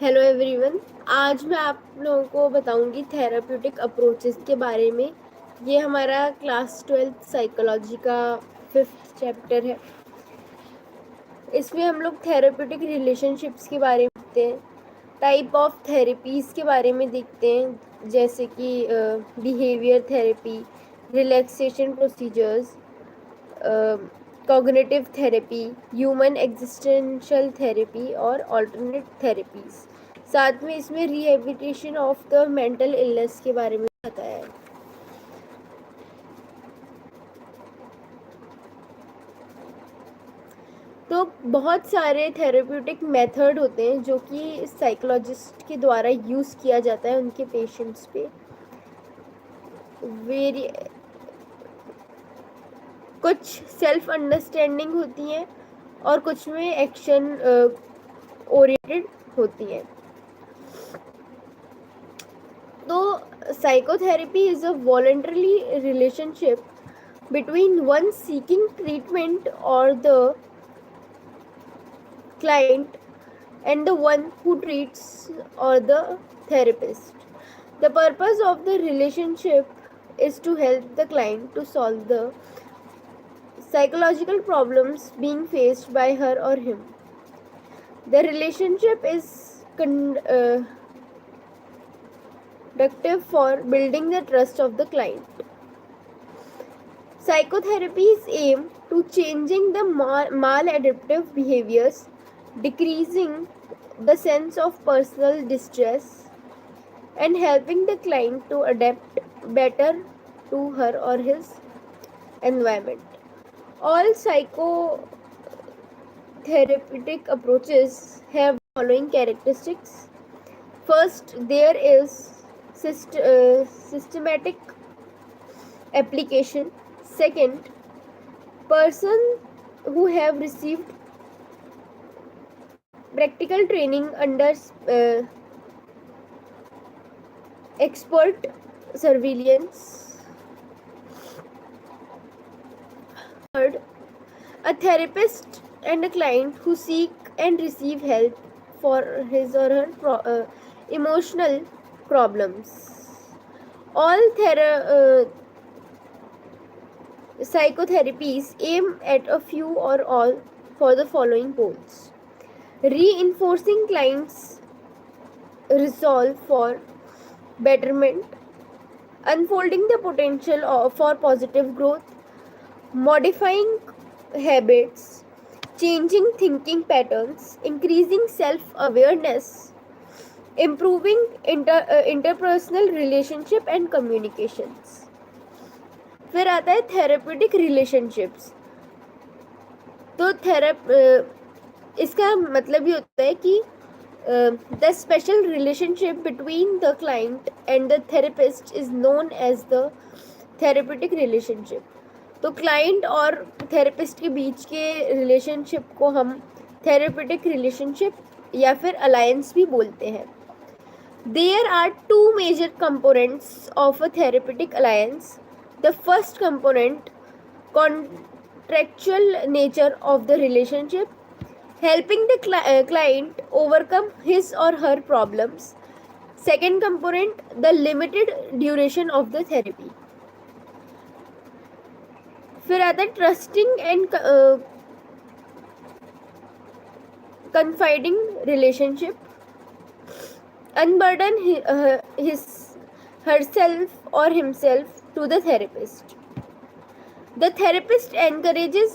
Hello everyone. आज मैं आप लोगों को बताऊंगी थेराप्यूटिक अप्रोचेस के बारे में। ये हमारा क्लास 12th साइकोलॉजी का 5th चैप्टर है। इसमें हम लोग थेराप्यूटिक रिलेशनशिप्स के बारे में देखते हैं, टाइप ऑफ थेरेपीज़ के बारे में देखते हैं, जैसे कि behaviour therapy, relaxation procedures, cognitive therapy, human existential therapy और ऑल्टरनेट थेरेपीज। साथ में इसमें rehabilitation of the mental illness के बारे में बताया है। तो बहुत सारे थेरेप्यूटिक मेथड होते हैं जो कि साइकोलॉजिस्ट के द्वारा यूज़ किया जाता है उनके पेशेंट्स पे। वेरी कुछ सेल्फ अंडरस्टैंडिंग होती हैं और कुछ में एक्शन ओरिएंटेड होती हैं। तो psychotherapy is a voluntary relationship between one seeking treatment or the client and the one who treats or the therapist. The purpose of the relationship is to help the client to solve the psychological problems being faced by her or him. The relationship is conductive for building the trust of the client. Psychotherapies aim to changing the maladaptive behaviors, decreasing the sense of personal distress, and helping the client to adapt better to her or his environment. All psychotherapeutic approaches have following characteristics. First, there is systematic application. Second, person who have received practical training under expert surveillance. Third, a therapist and a client who seek and receive help for his or her emotional problems. All psychotherapies aim at a few or all for the following goals: reinforcing clients' resolve for betterment, unfolding the potential for positive growth, modifying habits, changing thinking patterns, increasing self-awareness, improving interpersonal relationship and communications. फिर आता है therapeutic relationships. तो इसका मतलब ये होता है कि the special relationship between the client and the therapist is known as the therapeutic relationship. तो क्लाइंट और थेरेपिस्ट के बीच के रिलेशनशिप को हम थेरेप्यूटिक रिलेशनशिप या फिर अलायंस भी बोलते हैं। There are two major components of a therapeutic alliance. The first component, contractual nature of the relationship, helping the client overcome his or her problems. Second component, the limited duration of the therapy. फिर आता है trusting and confiding relationship. Unburden herself or himself to the therapist. The therapist encourages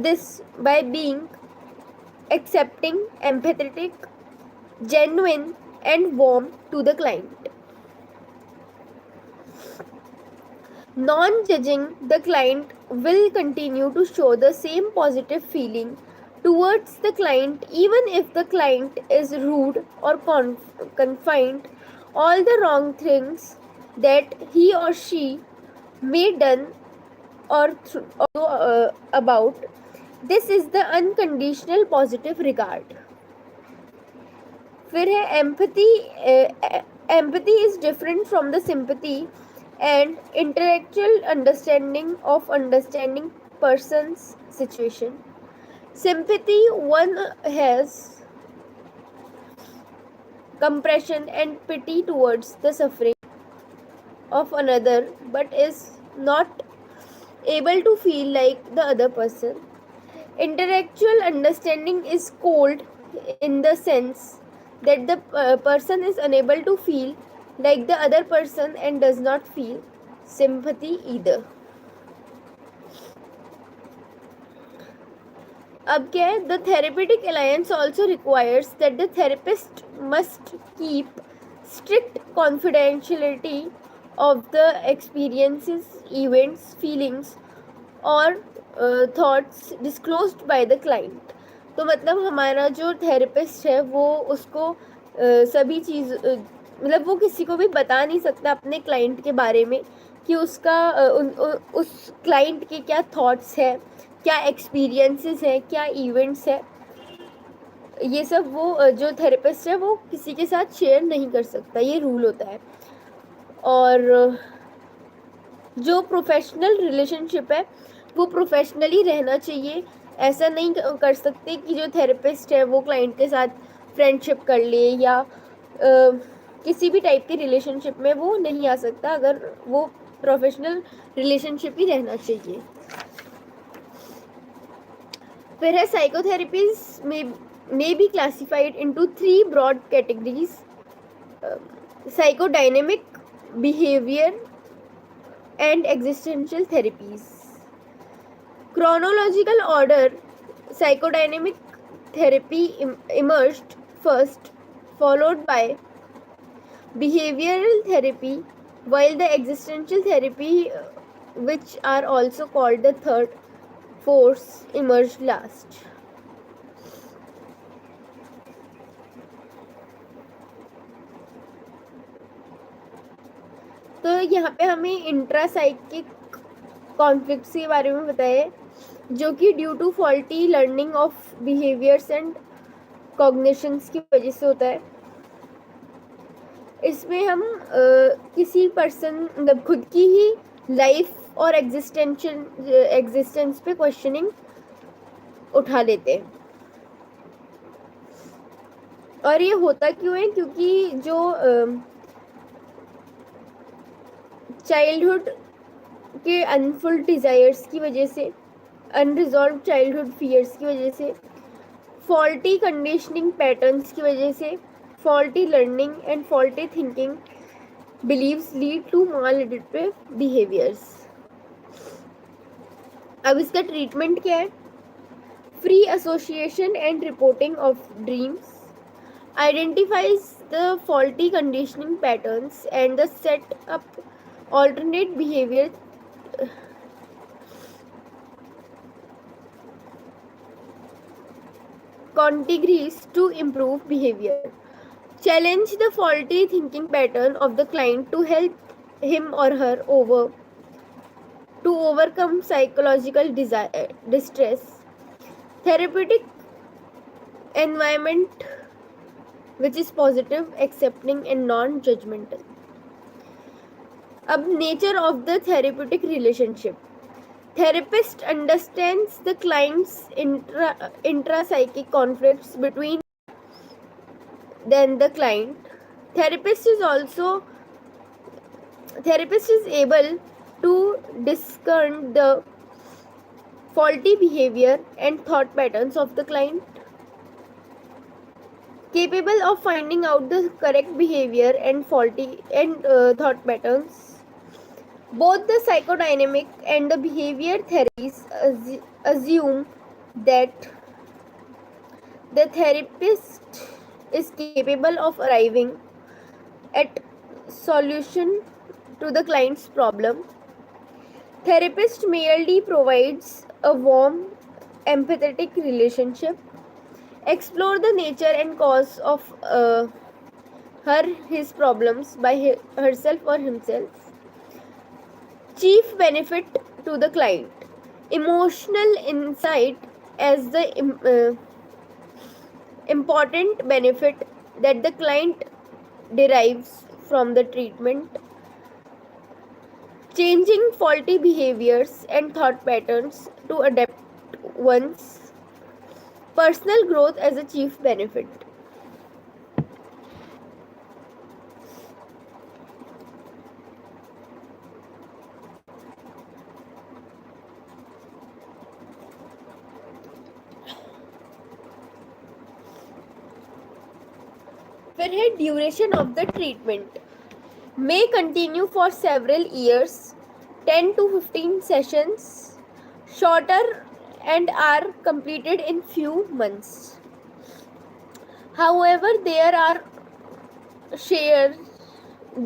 this by being accepting, empathetic, genuine, and warm to the client. Non-judging, the client will continue to show the same positive feeling towards the client even if the client is rude or confined all the wrong things that he or she may done or about. This is the unconditional positive regard. फिर है empathy. Empathy is different from the sympathy and intellectual understanding person's situation. Sympathy, one has compassion and pity towards the suffering of another, but is not able to feel like the other person. Intellectual understanding is cold in the sense that the person is unable to feel like the other person and does not feel sympathy either. अब क्या है, the therapeutic alliance also requires that the therapist must keep strict confidentiality of the experiences, events, feelings और thoughts disclosed by the client. तो मतलब हमारा जो therapist है वो उसको सभी चीज़ मतलब वो किसी को भी बता नहीं सकता अपने क्लाइंट के बारे में कि उसका उस क्लाइंट के क्या थॉट्स है, क्या एक्सपीरियंसेस हैं, क्या इवेंट्स है. ये सब वो जो थेरेपिस्ट है वो किसी के साथ शेयर नहीं कर सकता, ये रूल होता है. और जो प्रोफेशनल रिलेशनशिप है वो प्रोफेशनली रहना चाहिए. ऐसा नहीं कर सकते कि जो थेरेपिस्ट है वो क्लाइंट के साथ फ्रेंडशिप कर ले या किसी भी टाइप के रिलेशनशिप में वो नहीं आ सकता. अगर वो प्रोफेशनल रिलेशनशिप ही रहना चाहिए. फिर है psychotherapies may be classified into 3 broad categories: psychodynamic, behavior and existential therapies. Chronological order: psychodynamic therapy emerged first, followed by behavioral therapy, while the existential therapy, which are also called the third force, emerged last. तो यहाँ पे हमें intrapsychic conflicts के बारे में बताया जो कि due to faulty learning of behaviours and cognitions की वजह से होता है. इसमें हम किसी पर्सन मतलब खुद की ही लाइफ और एग्जिस्टेंस पे क्वेश्चनिंग उठा लेते हैं. और ये होता क्यों है? क्योंकि जो चाइल्डहुड के अनफुल डिज़ायर्स की वजह से, अनरिजॉल्व चाइल्डहुड फियर्स की वजह से, फॉल्टी कंडीशनिंग पैटर्न्स की वजह से, faulty learning and faulty thinking beliefs lead to maladaptive behaviours. अब इसका ट्रीटमेंट क्या है? Free association and reporting of dreams identifies the faulty conditioning patterns and the set up alternate behavior categories to improve behavior. Challenge the faulty thinking pattern of the client to help him or her overcome psychological distress. Therapeutic environment which is positive, accepting and non-judgmental. अब nature of the therapeutic relationship. Therapist understands the client's intrapsychic conflicts between then the client. Therapist is able to discern the faulty behavior and thought patterns of the client, capable of finding out the correct behavior and faulty and thought patterns. Both the psychodynamic and the behavior theories assume that the therapist is capable of arriving at solution to the client's problem. Therapist merely provides a warm, empathetic relationship. Explore the nature and cause of his problems by herself or himself. Chief benefit to the client: emotional insight as the important benefit that the client derives from the treatment. Changing faulty behaviors and thought patterns to adapt one's personal growth as a chief benefit. फिर है duration of the treatment, may continue for several years, 10 to 15 sessions, shorter and are completed in few months. However, share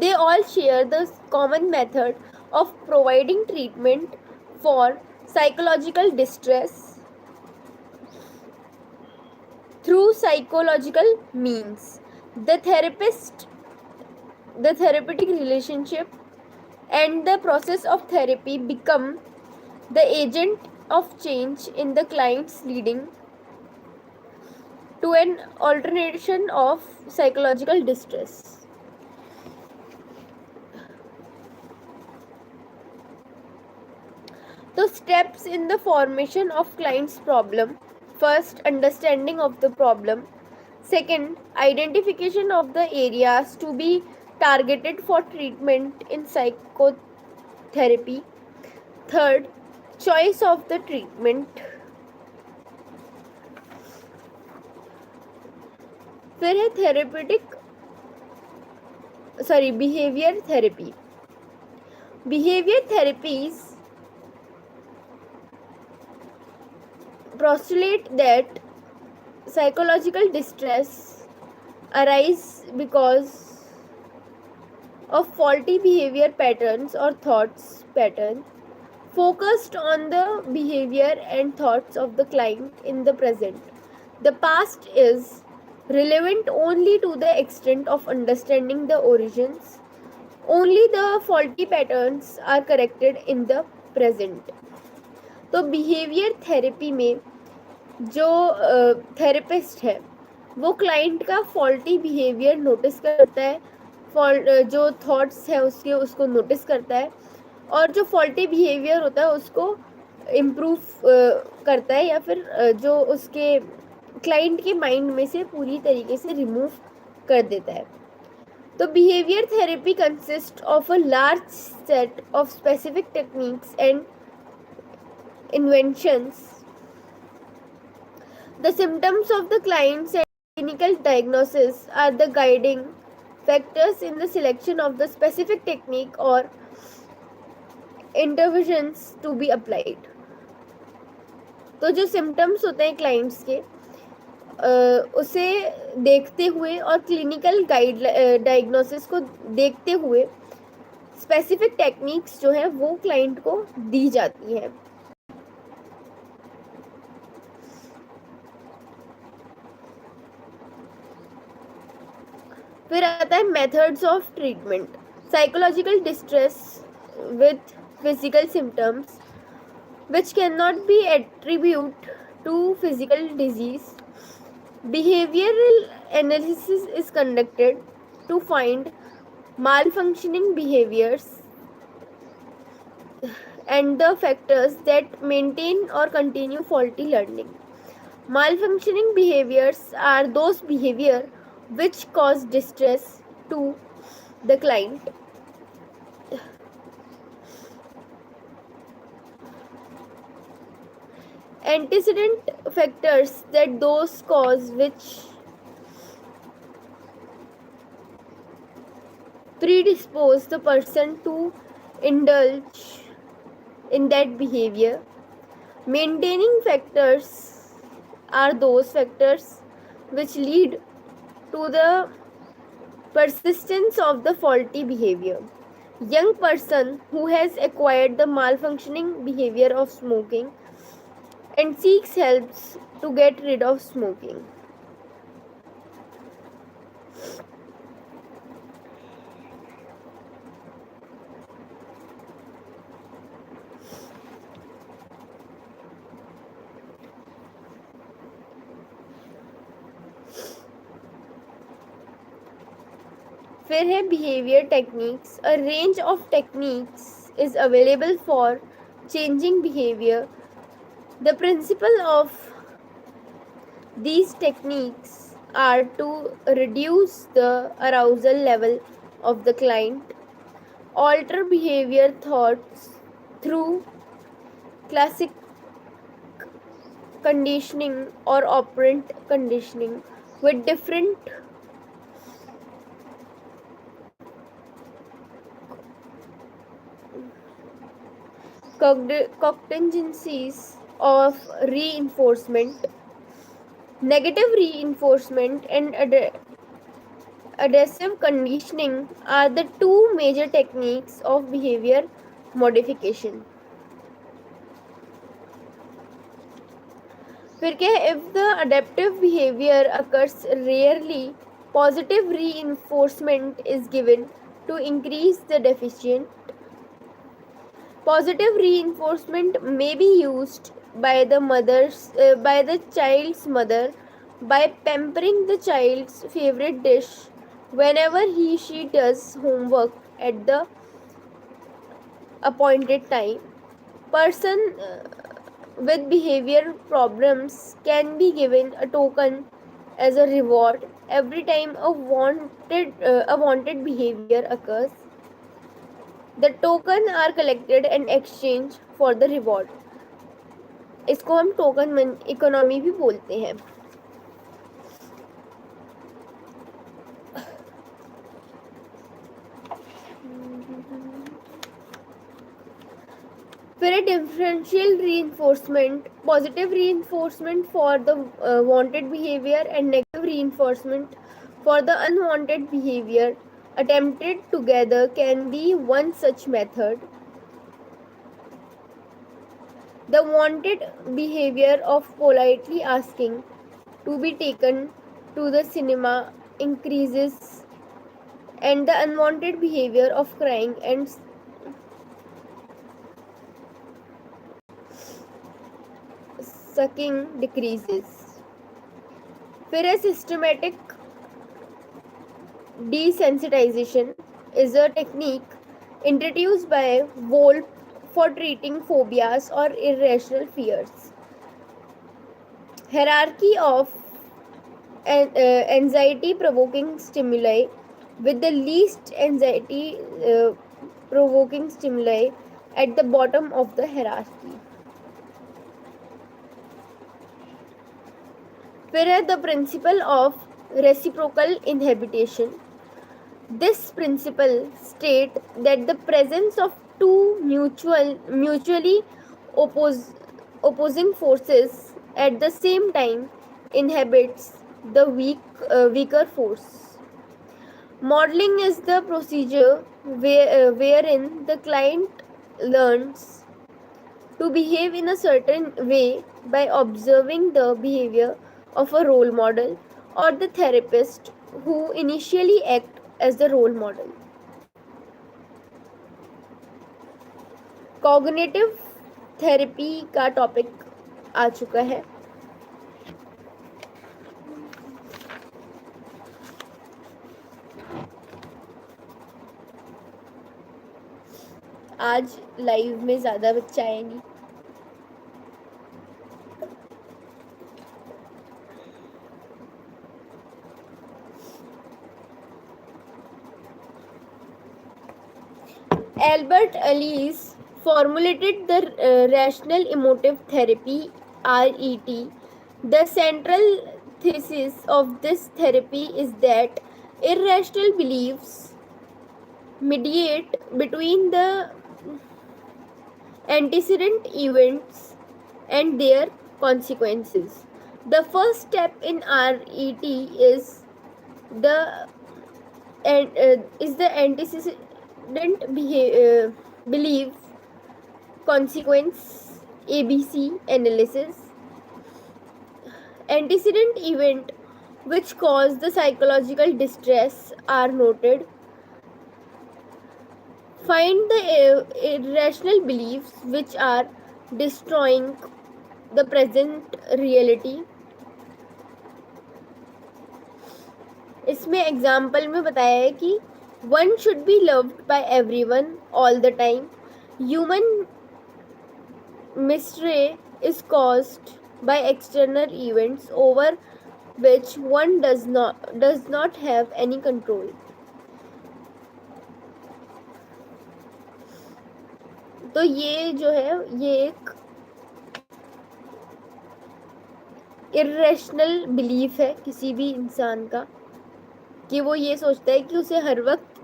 they all share the common method of providing treatment for psychological distress through psychological means. The therapist, the therapeutic relationship, and the process of therapy become the agent of change in the clients, leading to an alteration of psychological distress. So, steps in the formation of client's problem: first, understanding of the problem; second, identification of the areas to be targeted for treatment in psychotherapy; third, choice of the treatment. फिर है behaviour therapy. Behavior therapies postulate that psychological distress arises because of faulty behavior patterns or thoughts pattern focused on the behavior and thoughts of the client in the present. The past is relevant only to the extent of understanding the origins. Only the faulty patterns are corrected in the present. तो behaviour therapy में जो therapist है वो client का faulty behaviour notice करता है, जो thoughts है उसको नोटिस करता है, और जो फॉल्टी बिहेवियर होता है उसको इम्प्रूव करता है, या फिर जो उसके क्लाइंट के माइंड में से पूरी तरीके से रिमूव कर देता है. तो behaviour therapy consist of a large set of specific techniques and inventions. The symptoms of the client's and clinical diagnosis are the guiding factors in the selection of the specific technique or interventions to be applied. तो जो symptoms होते हैं clients के उसे देखते हुए और clinical diagnosis को देखते हुए स्पेसिफिक टेक्निक्स जो है वो क्लाइंट को दी जाती है. फिर आता है methods of treatment. Psychological distress with physical symptoms which cannot be attributed to physical disease. Behavioral analysis is conducted to find malfunctioning behaviors and the factors that maintain or continue faulty learning. Malfunctioning behaviors are those behavior which cause distress to the client. Antecedent factors that those cause which predispose the person to indulge in that behavior. Maintaining factors are those factors which lead to the persistence of the faulty behavior. Young person who has acquired the malfunctioning behavior of smoking and seeks help to get rid of smoking. फिर है behavior techniques. A range of techniques is available for changing behavior. The principle of these techniques are to reduce the arousal level of the client, alter behavior thoughts through classic conditioning or operant conditioning with different contingencies of reinforcement, negative reinforcement, and adhesive conditioning are the two major techniques of behavior modification. फिर क्या है, if the adaptive behavior occurs rarely, positive reinforcement is given to increase the deficient. Positive reinforcement may be used by the child's mother by pampering the child's favorite dish whenever she does homework at the appointed time. Person with behavior problems can be given a token as a reward every time a wanted behavior occurs. The token are collected and exchanged for the reward. इसको हम token economy भी बोलते हैं. फिर है differential reinforcement, positive reinforcement for the wanted behavior and negative reinforcement for the unwanted behavior attempted together can be one such method. The wanted behavior of politely asking to be taken to the cinema increases, and the unwanted behavior of crying and sucking decreases. फिर है systematic desensitization is a technique introduced by Wolf for treating phobias or irrational fears. Hierarchy of anxiety provoking stimuli, with the least anxiety provoking stimuli at the bottom of the hierarchy. फिर है the principle of reciprocal inhibition. This principle states that the presence of two mutually opposing forces at the same time inhibits the weaker force. Modeling is the procedure wherein the client learns to behave in a certain way by observing the behavior of a role model or the therapist who initially act as the role model. Cognitive therapy का topic आ चुका है. आज live में ज़्यादा बच्चे आए नहीं. Albert Ellis formulated the rational emotive therapy RET. The central thesis of this therapy is that irrational beliefs mediate between the antecedent events and their consequences. The first step in RET is the antecedent belief consequence ABC analysis. Antecedent event which cause the psychological distress are noted. Find the irrational beliefs which are destroying the present reality. इसमें example में बताया है कि one should be loved by everyone all the time. Human misery is caused by external events over which one does not have any control. तो ये जो है ये एक इर्रेशनल बिलीफ है किसी भी इंसान का कि वो ये सोचता है कि उसे हर वक्त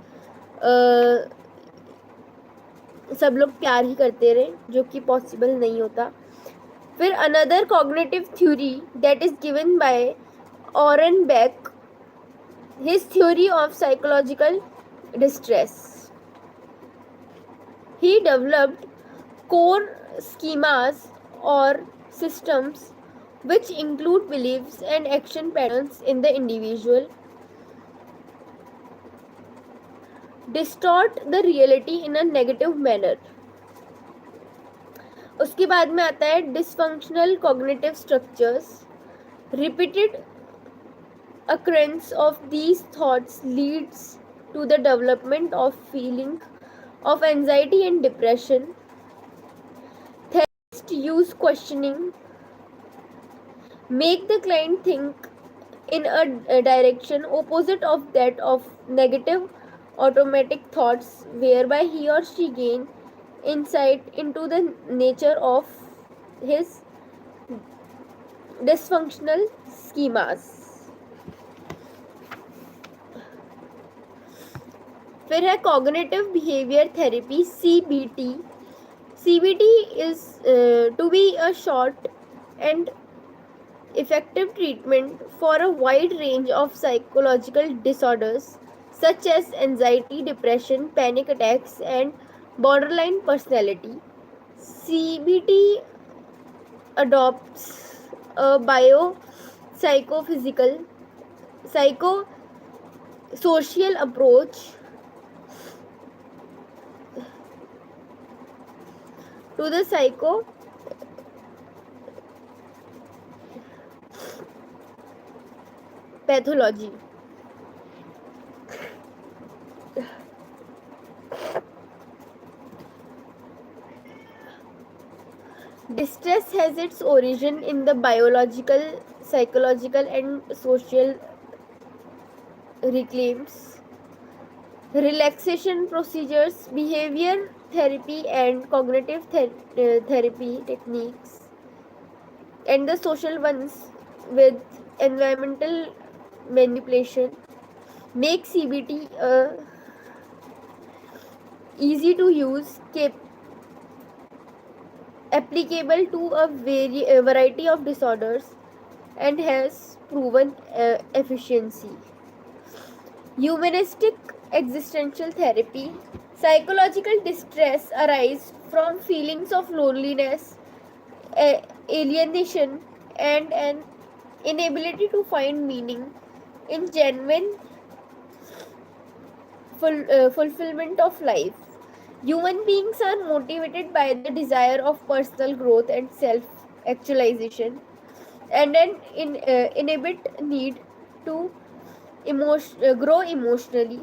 सब लोग प्यार ही करते रहे, जो कि पॉसिबल नहीं होता। फिर another cognitive theory that is given by Aaron Beck, his theory of psychological distress. He developed core schemas or systems which include beliefs and action patterns in the individual, distort the reality in a negative manner. उसके बाद में आता है dysfunctional cognitive structures. Repeated occurrence of these thoughts leads to the development of feeling of anxiety and depression. Therapists use questioning, make the client think in a direction opposite of that of negative automatic thoughts, whereby he or she gain insight into the nature of his dysfunctional schemas. फिर है cognitive behavior therapy, CBT. CBT is to be a short and effective treatment for a wide range of psychological disorders such as anxiety, depression, panic attacks, and borderline personality. CBT adopts a biopsychophysical, psychosocial approach to the psychopathology. Distress has its origin in the biological, psychological, and social reclaims, relaxation procedures, behavior therapy, and cognitive therapy techniques, and the social ones with environmental manipulation make CBT easy to use, applicable to a variety of disorders, and has proven efficiency. Humanistic existential therapy. Psychological distress arises from feelings of loneliness, alienation, and an inability to find meaning in genuine fulfillment of life. Human beings are motivated by the desire of personal growth and self actualization, and an innate need to grow emotionally.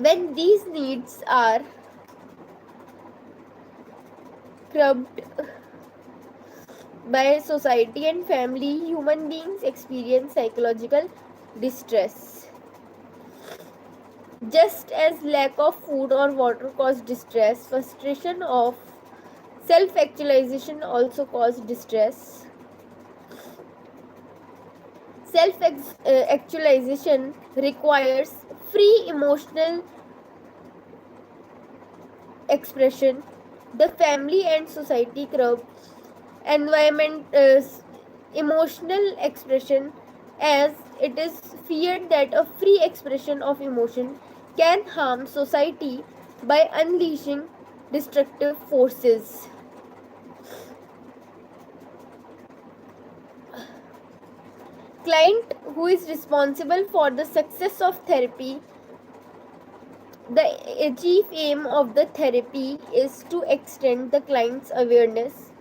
When these needs are curbed by society and family, human beings experience psychological distress. Just as lack of food or water cause distress, frustration of self-actualization also cause distress. Self-actualization requires free emotional expression. The family and society curb environment emotional expression, as it is feared that a free expression of emotion can harm society by unleashing destructive forces. Client who is responsible for the success of therapy. The chief aim of the therapy is to extend the client's awareness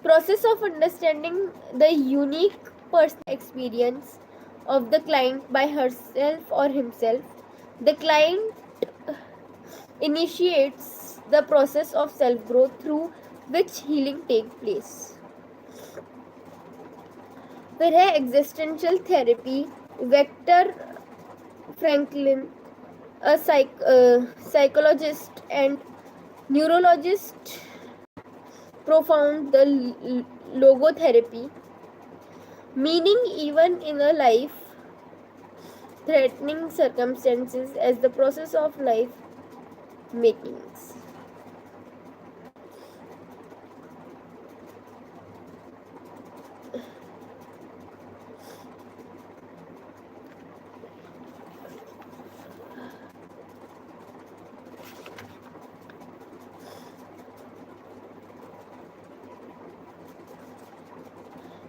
process of understanding the unique personal experience of the client by herself or himself. The client initiates the process of self growth through which healing takes place. फिर है existential therapy. Viktor Franklin, a psychologist and neurologist, profound the logotherapy, meaning even in a life threatening circumstances as the process of life makings.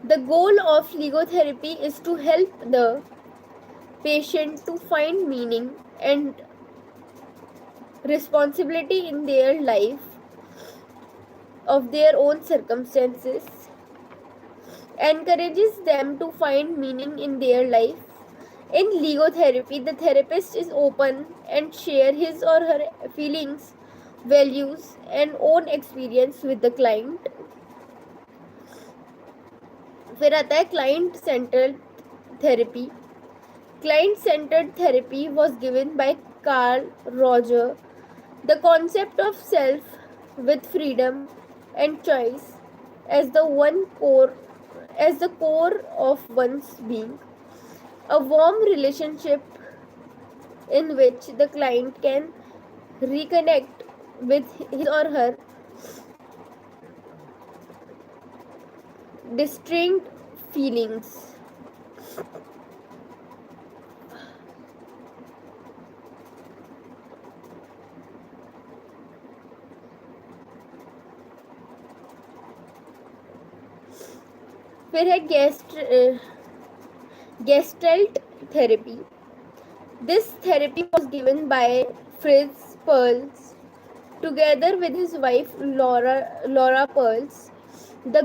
The goal of logotherapy is to help the patient to find meaning and responsibility in their life of their own circumstances, encourages them to find meaning in their life. In logotherapy, the therapist is open and share his or her feelings, values, and own experience with the client. फिर आता है client centered therapy. Client centered therapy was given by Carl Roger. The concept of self with freedom and choice as the core of one's being. A warm relationship in which the client can reconnect with his or her distinct feelings. फिर है Gestalt therapy. This therapy was given by Fritz Perls together with his wife Laura Perls. The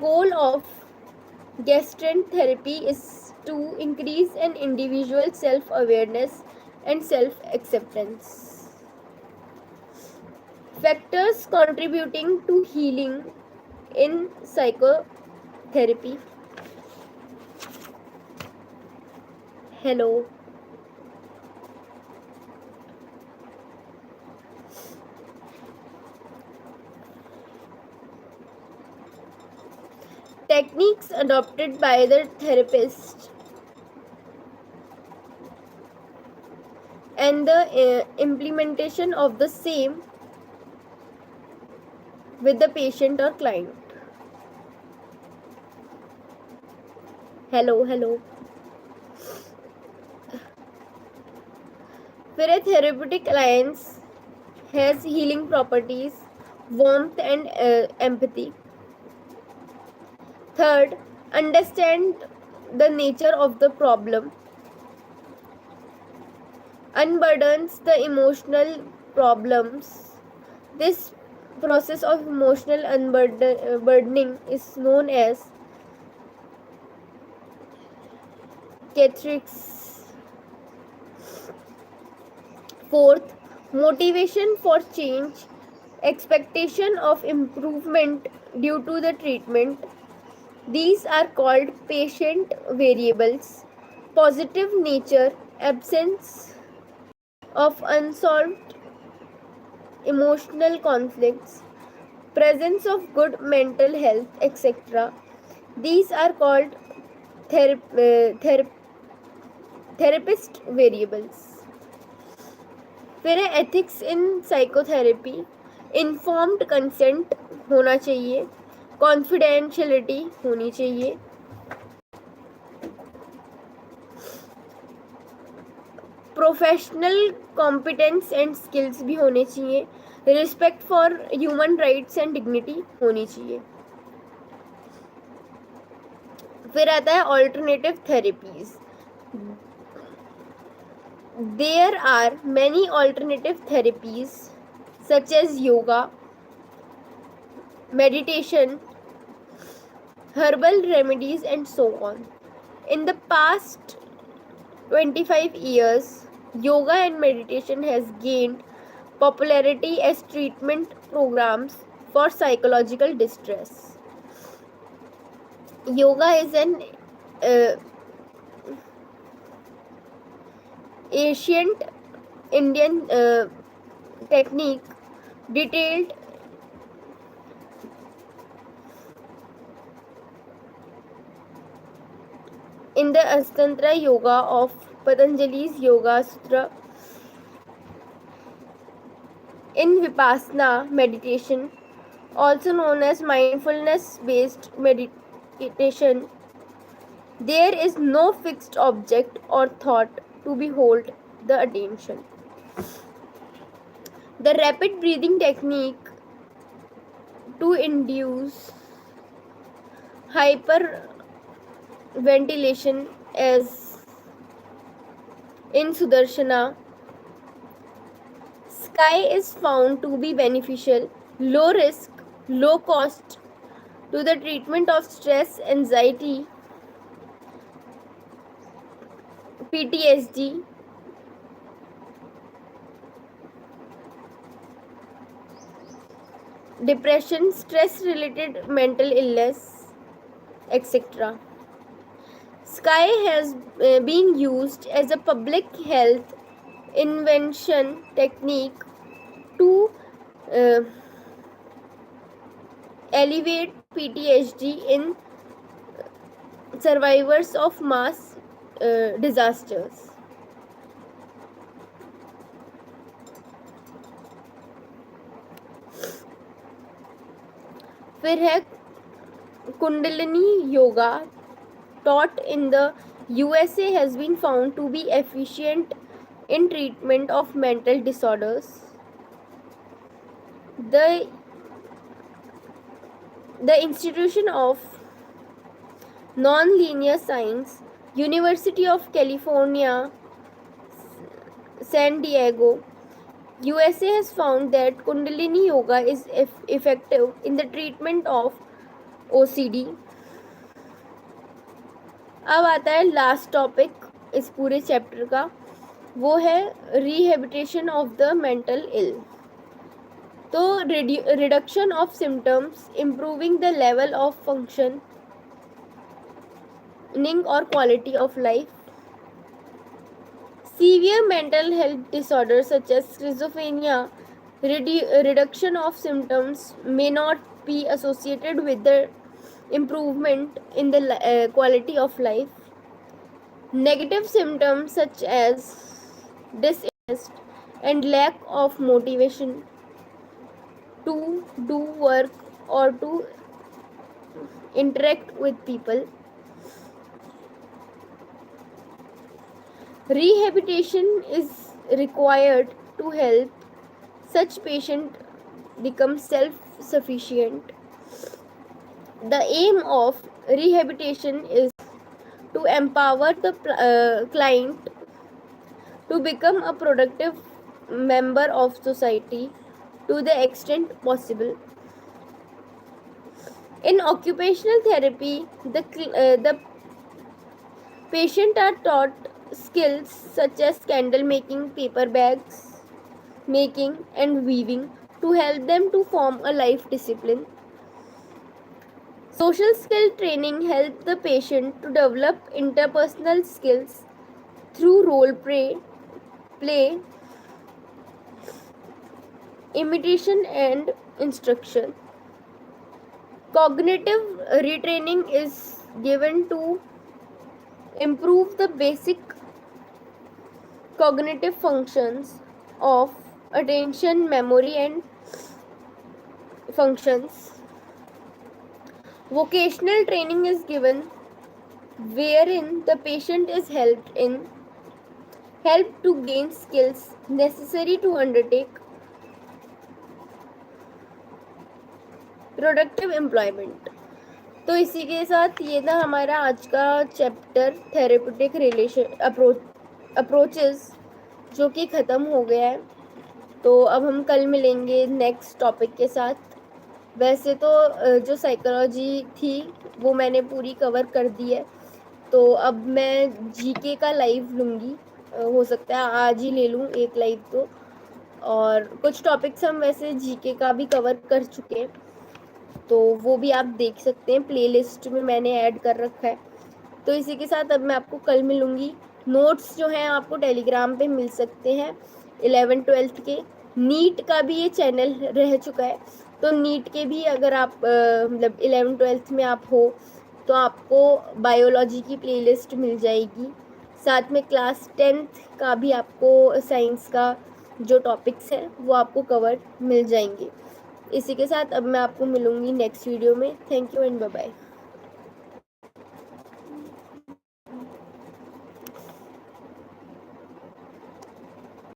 goal of Gestalt therapy is to increase an individual's self-awareness and self-acceptance. Factors contributing to healing in psychotherapy. Hello. Techniques adopted by the therapist and the implementation of the same with the patient or client. Hello. Where a therapeutic alliance has healing properties, warmth, and empathy. Third, understand the nature of the problem, unburdens the emotional problems. This process of emotional unburdening is known as catharsis. Fourth, motivation for change, expectation of improvement due to the treatment. These are called patient variables. Positive nature, absence of unsolved emotional conflicts, presence of good mental health, etc. These are called therapist variables. फिर है ethics in psychotherapy. Informed consent होना चाहिए, confidentiality होनी चाहिए, professional competence and skills भी होने चाहिए, respect for human rights and dignity होनी चाहिए. फिर आता है alternative therapies. There are many alternative therapies such as yoga, meditation, herbal remedies, and so on. In the past 25 years, yoga and meditation has gained popularity as treatment programs for psychological distress. Yoga is an ancient Indian technique detailed in the Ashtanga Yoga of Patanjali's Yoga Sutra. In Vipassana meditation, also known as mindfulness based meditation, there is no fixed object or thought to behold the attention. The rapid breathing technique to induce hyperventilation as in Sudarshana sky is found to be beneficial, low risk, low cost to the treatment of stress, anxiety, PTSD, depression, stress related mental illness, etc. Sky has been used as a public health invention technique to uh, alleviate PTSD in survivors of mass disasters. फिर है kundalini yoga taught in the USA has been found to be efficient in treatment of mental disorders. The Institution of Non-Linear Science, University of California, San Diego, USA has found that Kundalini Yoga is effective in the treatment of OCD. अब आता है last topic इस पूरे chapter का, वो है rehabilitation of the mental ill. तो reduction of symptoms, improving the level of functioning और quality of life. Severe mental health disorders such as schizophrenia, reduction of symptoms may not be associated with the improvement in the quality of life. Negative symptoms such as disinterest and lack of motivation to do work or to interact with people. Rehabilitation is required to help such patient become self-sufficient. The aim of rehabilitation is to empower the client to become a productive member of society to the extent possible. In occupational therapy, the patient are taught skills such as candle making, paper bags making and weaving to help them to form a life discipline. Social skill training helps the patient to develop interpersonal skills through role play, imitation and instruction. Cognitive retraining is given to improve the basic cognitive functions of attention, memory and functions. Vocational training is given wherein the patient is helped to gain skills necessary to undertake productive employment. तो इसी के साथ ये था हमारा आज का chapter therapeutic approaches जो कि ख़त्म हो गया है. तो अब हम कल मिलेंगे नेक्स्ट टॉपिक के साथ. वैसे तो जो साइकोलॉजी थी वो मैंने पूरी कवर कर दी है, तो अब मैं जीके का लाइव लूँगी. हो सकता है आज ही ले लूँ एक लाइव तो. और कुछ टॉपिक्स हम वैसे जीके का भी कवर कर चुके हैं, तो वो भी आप देख सकते हैं, प्लेलिस्ट में मैंने ऐड कर रखा है. तो इसी के साथ अब मैं आपको कल मिलूँगी. नोट्स जो हैं आपको टेलीग्राम पे मिल सकते हैं 11th-12th के. नीट का भी ये चैनल रह चुका है, तो नीट के भी अगर आप मतलब 11th-12th में आप हो तो आपको बायोलॉजी की प्लेलिस्ट मिल जाएगी. साथ में क्लास 10th का भी आपको साइंस का जो टॉपिक्स हैं वो आपको कवर मिल जाएंगे। इसी के साथ अब मैं आपको मिलूंगी नेक्स्ट वीडियो में। Thank you and bye bye.